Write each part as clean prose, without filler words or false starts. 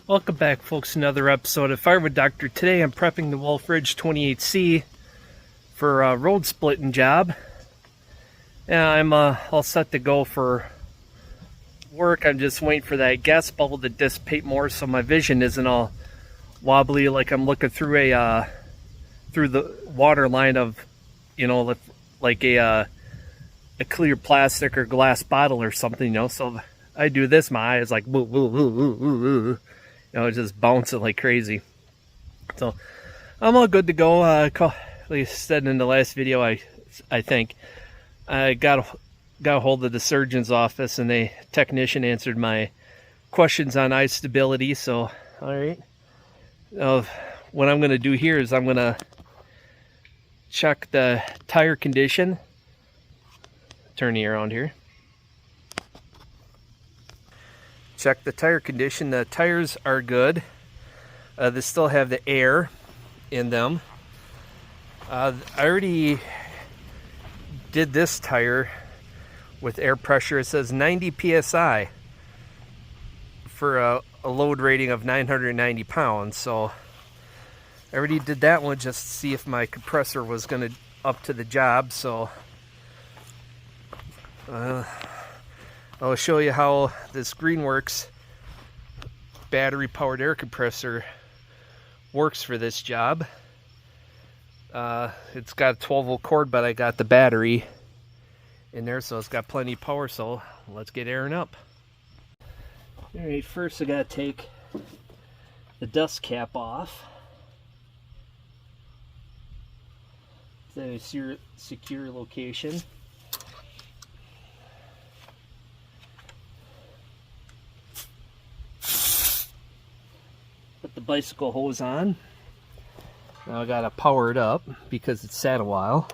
Welcome back, folks, to another episode of Fire with Doctor. Today I'm prepping the Wolfe Ridge 28C for a road splitting job. And I'm all set to go for work. I'm just waiting for that gas bubble to dissipate more so my vision isn't all wobbly like I'm looking through the water line of, like a clear plastic or glass bottle or something, So I do this, my eye is like woo, woo, woo, woo, woo, woo. Just bouncing like crazy. So I'm all good to go. Like I said in the last video, I think I got a hold of the surgeon's office, and the technician answered my questions on eye stability. So all right, what I'm going to do here is I'm going to check the tire condition. Turn you around here. Check the tire condition. The tires are good. They still have the air in them. I already did this tire with air pressure. It says 90 psi for a load rating of 990 pounds. So I already did that one just to see if my compressor was going to up to the job. So I'll show you how this Greenworks battery powered air compressor works for this job. It's got a 12-volt cord, but I got the battery in there, so it's got plenty of power. So let's get airing up. Alright, first I gotta take the dust cap off. It's a secure location. Put the bicycle hose on. Now I gotta power it up because it's sat a while.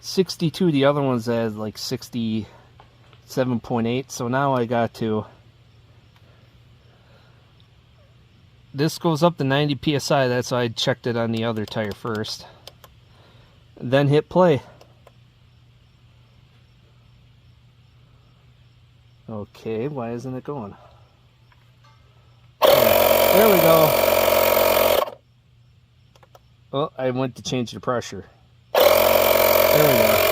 62, the other one's at like 67.8, so now I got to, this goes up to 90 psi. That's why I checked it on the other tire first, then hit play. Okay, why isn't it going? There we go. Oh, I went to change the pressure. There we go.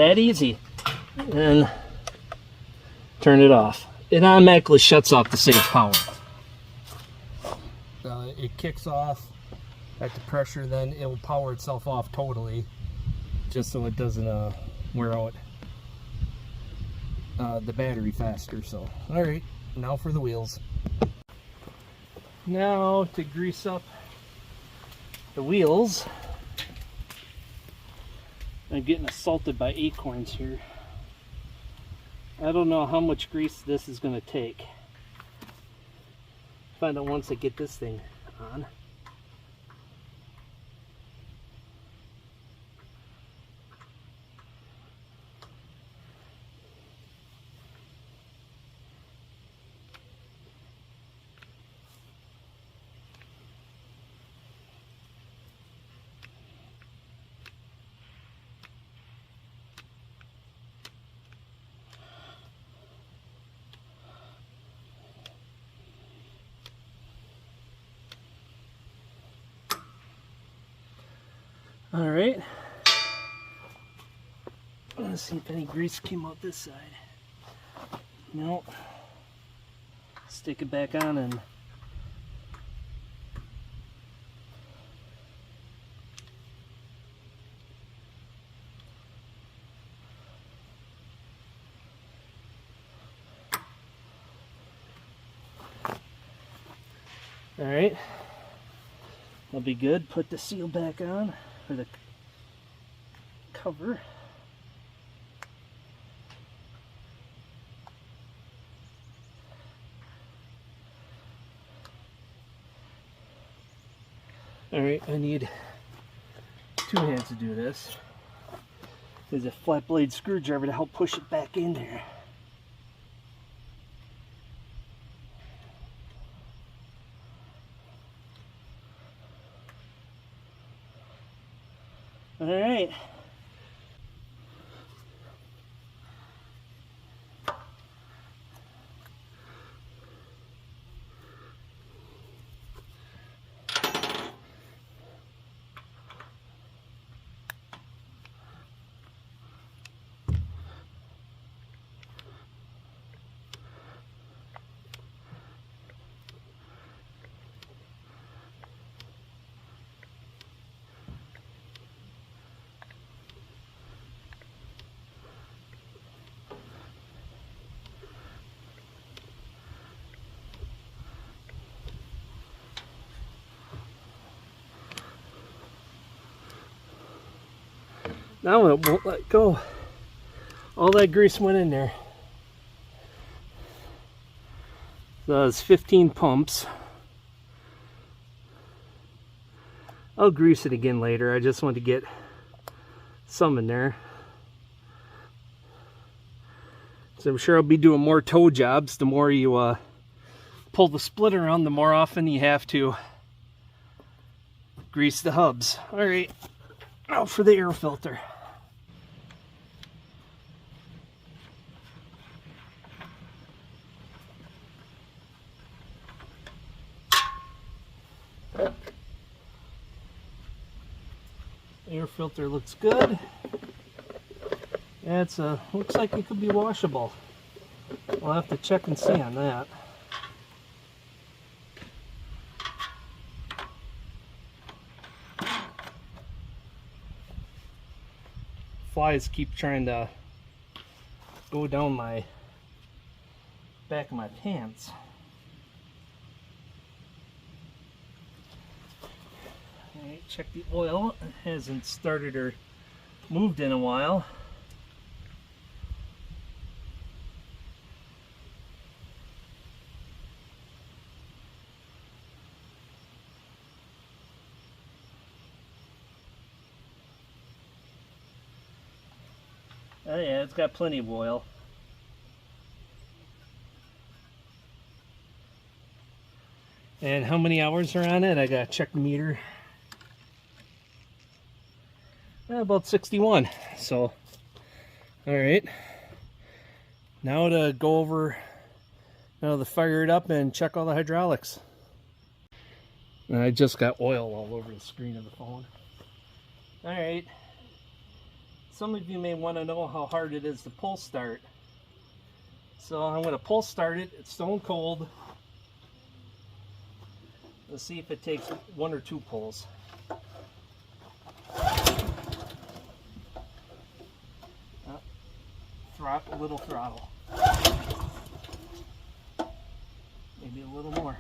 that easy. And turn it off. It automatically shuts off to save power. It kicks off at the pressure, then it will power itself off totally, just so it doesn't wear out the battery faster. So, all right, now for the wheels. Now to grease up the wheels. I'm getting assaulted by acorns here. I don't know how much grease this is going to take. Find out once I get this thing on. All right, let's see if any grease came out this side. No. Stick it back on and all right, that'll be good. Put the seal back on, or the cover. All right, I need 2 hands to do this. There's a flat blade screwdriver to help push it back in there. All right. Now it won't let go. All that grease went in there. So it's 15 pumps. I'll grease it again later. I just want to get some in there. So I'm sure I'll be doing more toe jobs. The more you pull the splitter on, the more often you have to grease the hubs. All right, now for the air filter. Air filter looks good. Yeah, looks like it could be washable. We'll have to check and see on that. Flies keep trying to go down my back of my pants. Alright, check the oil. It hasn't started or moved in a while. Oh yeah, it's got plenty of oil. And how many hours are on it? I gotta check the meter. About 61. So, all right. Now to go over, now to fire it up and check all the hydraulics. And I just got oil all over the screen of the phone. All right. Some of you may want to know how hard it is to pull start. So I'm going to pull start it. It's stone cold. Let's see if it takes 1 or 2 pulls. A little throttle. Maybe a little more.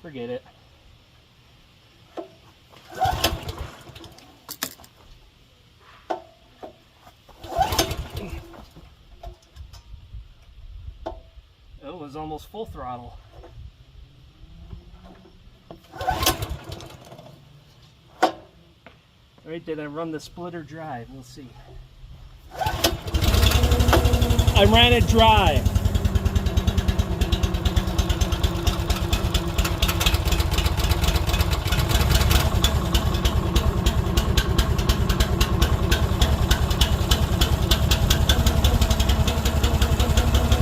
Forget it. It was almost full throttle. Alright, did I run the splitter dry? We'll see. I ran it dry.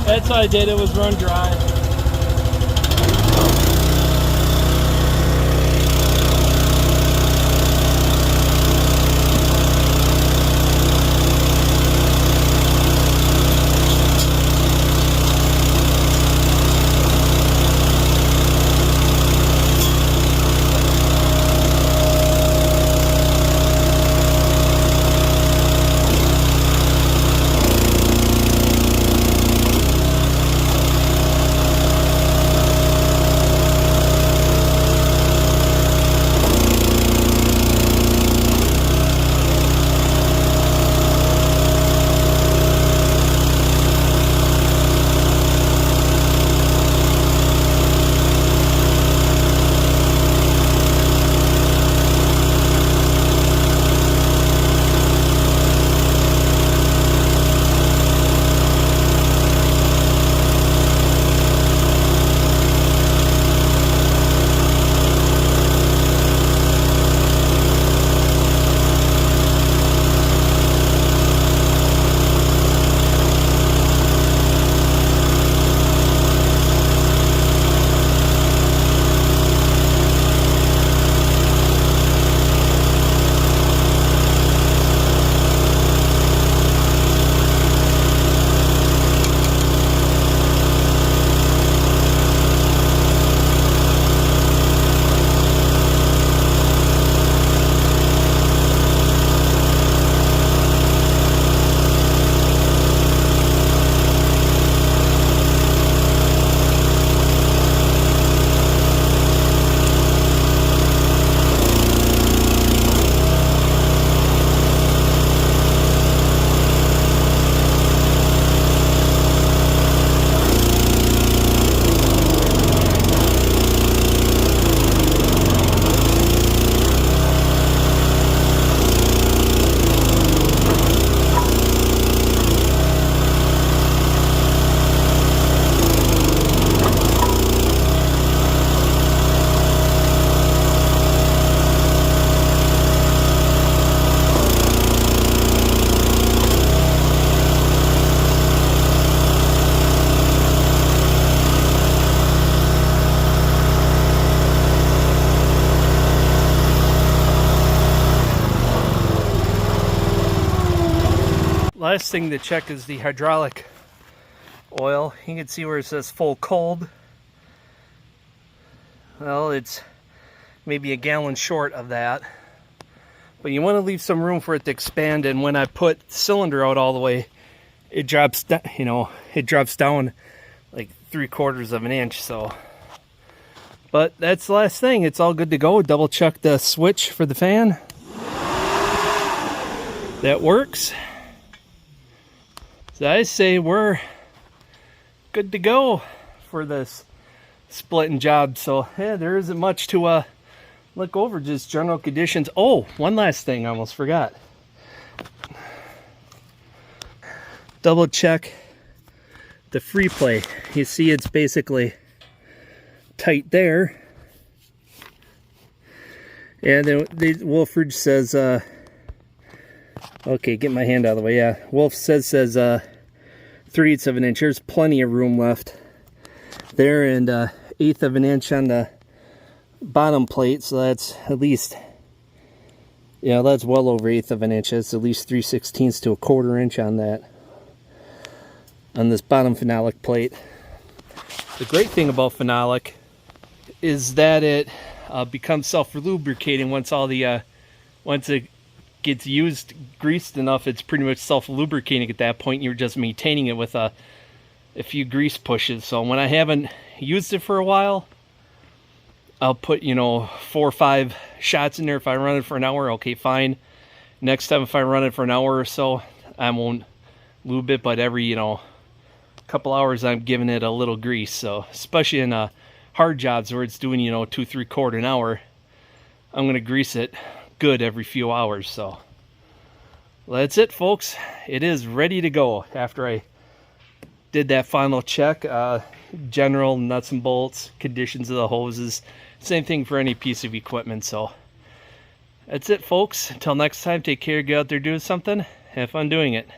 That's what I did, it was run dry. Last thing to check is the hydraulic oil. You can see where it says full cold. Well, it's maybe a gallon short of that. But you want to leave some room for it to expand, and when I put the cylinder out all the way, it drops down, it drops down like 3/4 of an inch, so. But that's the last thing. It's all good to go. Double check the switch for the fan. That works. So I say we're good to go for this splitting job. So yeah, there isn't much to look over, just general conditions. Oh, one last thing I almost forgot. Double check the free play. You see it's basically tight there. And then the Wolfe says, okay, get my hand out of the way. Yeah, Wolfe says 3/8 of an inch. There's plenty of room left there, and 1/8 of an inch on the bottom plate. So that's at least Yeah, that's well over 1/8 of an inch. That's at least 3/16 to 1/4 inch on that. On this bottom phenolic plate. The great thing about phenolic is that it becomes self-lubricating once once it gets used, greased enough. It's pretty much self-lubricating at that point. You're just maintaining it with a few grease pushes. So when I haven't used it for a while, I'll put 4 or 5 shots in there. If I run it for an hour, okay, fine. Next time, if I run it for an hour or so, I won't lube it, but every couple hours I'm giving it a little grease. So especially in hard jobs where it's doing 2 3/4 an hour, I'm gonna grease it good every few hours. So that's it, folks. It is ready to go after I did that final check. General nuts and bolts, conditions of the hoses, same thing for any piece of equipment. So that's it, folks. Until next time, take care, get out there doing something, have fun doing it.